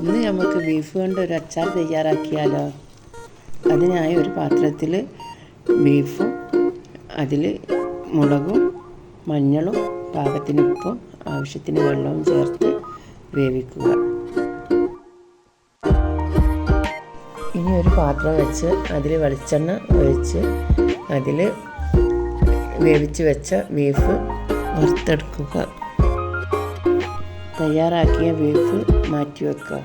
ഇന്ന് നമുക്ക് ബീഫ് കൊണ്ട് ഒരു അച്ചാർ തയ്യാറാക്കിയാലോ. അതിനായി ഒരു പാത്രത്തിൽ ബീഫും അതിൽ മുളകും മഞ്ഞളും പാകത്തിന് ഉപ്പും ആവശ്യത്തിന് വെള്ളവും ചേർത്ത് വേവിക്കുക. ഇനി ഒരു പാത്രം വെച്ച് അതിൽ വെളിച്ചെണ്ണ ഒഴിച്ച് അതിൽ വേവിച്ച് വെച്ച ബീഫ് വറുത്തെടുക്കുക. തയ്യാറാക്കിയ ബീഫ് മാറ്റി വെക്കുക.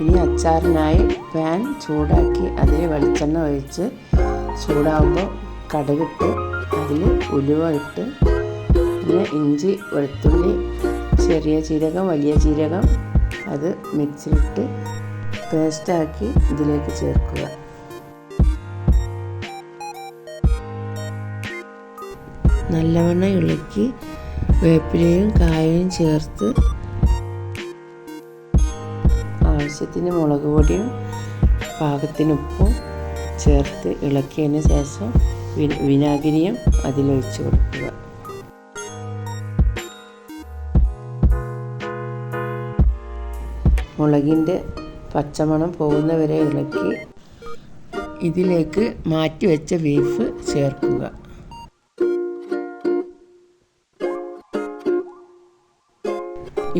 ഇനി അച്ചാറിനായി പാൻ ചൂടാക്കി അതിൽ വെളിച്ചെണ്ണ ഒഴിച്ച് ചൂടാകുമ്പോൾ കടുകിട്ട് അതിൽ ഉലുവ ഇട്ട് പിന്നെ ഇഞ്ചി വെളുത്തുള്ളി ചെറിയ ജീരകം വലിയ ജീരകം അത് മിക്സിയിലിട്ട് പേസ്റ്റാക്കി ഇതിലേക്ക് ചേർക്കുക. നല്ലവണ്ണം ഇളക്കി വേപ്പിലയും കായയും ചേർത്ത് ആവശ്യത്തിന് മുളക് പൊടിയും പാകത്തിന് ഉപ്പും ചേർത്ത് ഇളക്കിയതിന് ശേഷം വിനാഗിരിയും അതിലൊഴിച്ച് കൊടുക്കുക. മുളകിൻ്റെ പച്ചമണം പോകുന്നവരെ ഇളക്കി ഇതിലേക്ക് മാറ്റി വെച്ച ബീഫ് ചേർക്കുക.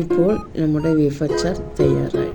ഇപ്പോൾ നമ്മുടെ ബീഫ് അച്ചാർ തയ്യാറായി.